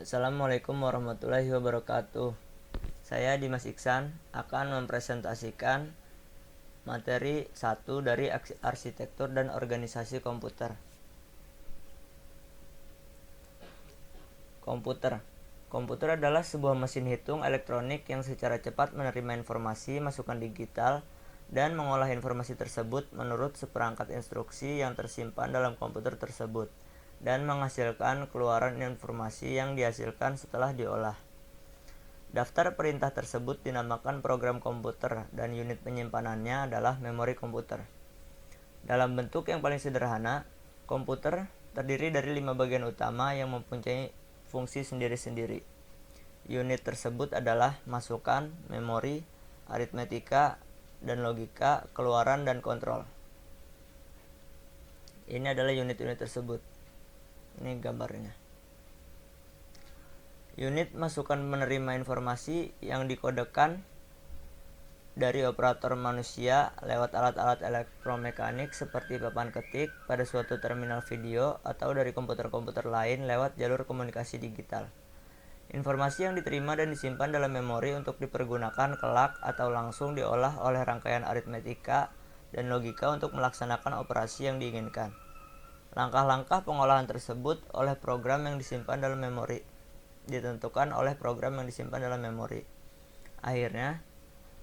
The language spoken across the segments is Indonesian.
Assalamualaikum warahmatullahi wabarakatuh. Saya Dimas Iksan akan mempresentasikan materi 1 dari arsitektur dan organisasi komputer. Komputer adalah sebuah mesin hitung elektronik yang secara cepat menerima informasi masukan digital dan mengolah informasi tersebut menurut seperangkat instruksi yang tersimpan dalam komputer tersebut dan menghasilkan keluaran informasi yang dihasilkan setelah diolah. Daftar perintah tersebut dinamakan program komputer dan unit penyimpanannya adalah memori komputer. Dalam bentuk yang paling sederhana, komputer terdiri dari 5 bagian utama yang mempunyai fungsi sendiri-sendiri. Unit tersebut adalah masukan, memori, aritmetika, dan logika, keluaran, dan kontrol. Ini adalah unit-unit tersebut. Ini gambarnya. Unit masukan menerima informasi yang dikodekan dari operator manusia lewat alat-alat elektromekanik seperti papan ketik pada suatu terminal video atau dari komputer-komputer lain lewat jalur komunikasi digital. Informasi yang diterima dan disimpan dalam memori untuk dipergunakan kelak atau langsung diolah oleh rangkaian aritmetika dan logika untuk melaksanakan operasi yang diinginkan. Langkah-langkah pengolahan tersebut oleh program yang disimpan dalam memori ditentukan oleh program yang disimpan dalam memori. Akhirnya,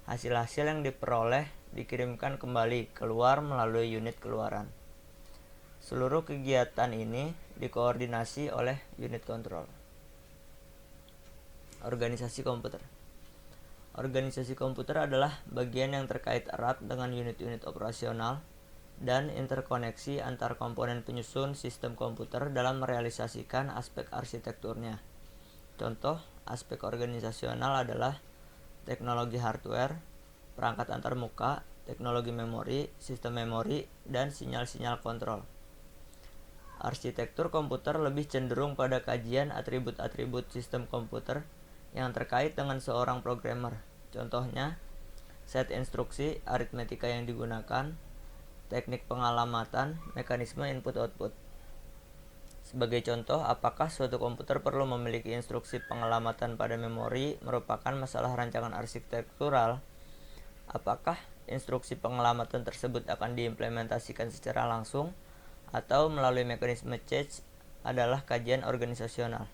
hasil-hasil yang diperoleh dikirimkan kembali keluar melalui unit keluaran. Seluruh kegiatan ini dikoordinasi oleh unit kontrol. Organisasi komputer. Organisasi komputer adalah bagian yang terkait erat dengan unit-unit operasional dan interkoneksi antar komponen penyusun sistem komputer dalam merealisasikan aspek arsitekturnya. Contoh aspek organisasional adalah teknologi hardware, perangkat antarmuka, teknologi memori, sistem memori, dan sinyal-sinyal kontrol. Arsitektur komputer lebih cenderung pada kajian atribut-atribut sistem komputer yang terkait dengan seorang programmer. Contohnya, set instruksi, aritmetika yang digunakan, teknik pengalamatan, mekanisme input-output. Sebagai contoh, apakah suatu komputer perlu memiliki instruksi pengalamatan pada memori merupakan masalah rancangan arsitektural? Apakah instruksi pengalamatan tersebut akan diimplementasikan secara langsung atau melalui mekanisme change adalah kajian organisasional.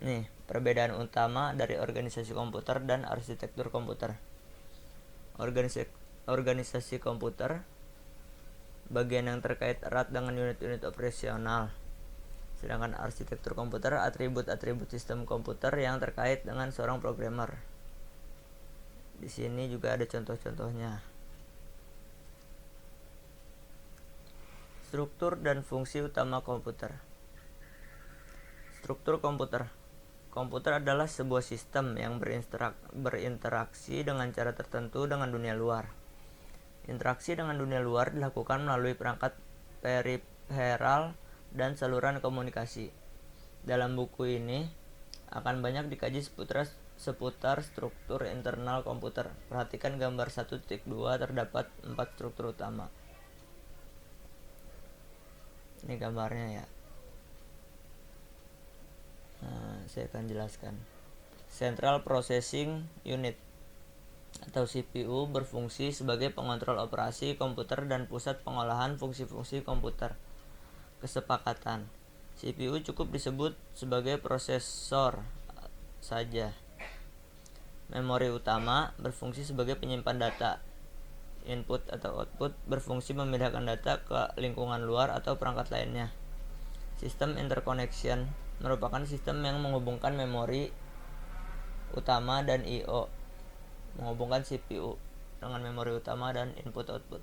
Nih, perbedaan utama dari organisasi komputer dan arsitektur komputer. Organisasi komputer bagian yang terkait erat dengan unit-unit operasional. Sedangkan arsitektur komputer atribut-atribut sistem komputer yang terkait dengan seorang programmer. Di sini juga ada contoh-contohnya. Struktur dan fungsi utama komputer. Struktur komputer. Komputer adalah sebuah sistem yang berinteraksi dengan cara tertentu dengan dunia luar. Interaksi dengan dunia luar dilakukan melalui perangkat periferal dan saluran komunikasi. Dalam buku ini akan banyak dikaji seputar struktur internal komputer. Perhatikan gambar 1.2 terdapat 4 struktur utama. Ini gambarnya ya. Saya akan jelaskan. Central Processing Unit atau CPU berfungsi sebagai pengontrol operasi komputer dan pusat pengolahan fungsi-fungsi komputer. Kesepakatan. CPU cukup disebut sebagai prosesor saja. Memori utama berfungsi sebagai penyimpan data. Input atau output berfungsi memindahkan data ke lingkungan luar atau perangkat lainnya. Sistem interconnection merupakan sistem yang menghubungkan memori utama dan I/O, menghubungkan CPU dengan memori utama dan input-output.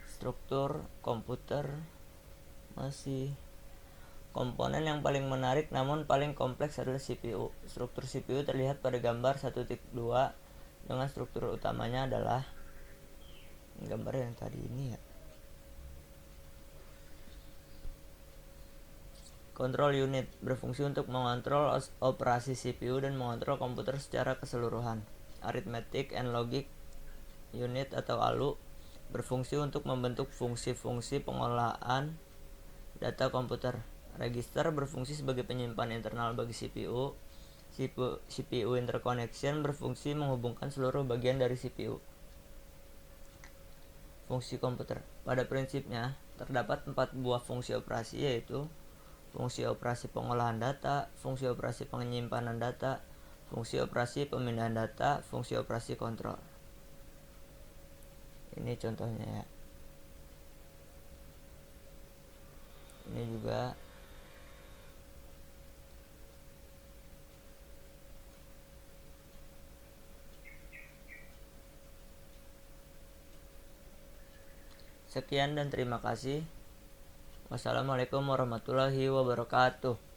Struktur komputer masih komponen yang paling menarik namun paling kompleks adalah CPU. Struktur CPU terlihat pada gambar 1.2 dengan struktur utamanya adalah gambar yang tadi ini ya. Control unit berfungsi untuk mengontrol operasi CPU dan mengontrol komputer secara keseluruhan. Arithmetic and Logic Unit atau ALU berfungsi untuk membentuk fungsi-fungsi pengolahan Data komputer. Register berfungsi sebagai penyimpan internal bagi CPU. CPU interconnection berfungsi menghubungkan seluruh bagian dari CPU. Fungsi komputer. Pada prinsipnya, terdapat 4 buah fungsi operasi, yaitu fungsi operasi pengolahan data, fungsi operasi penyimpanan data, fungsi operasi pemindahan data, fungsi operasi kontrol. Ini contohnya ya. Ini juga sekian dan terima kasih. Wassalamualaikum warahmatullahi wabarakatuh.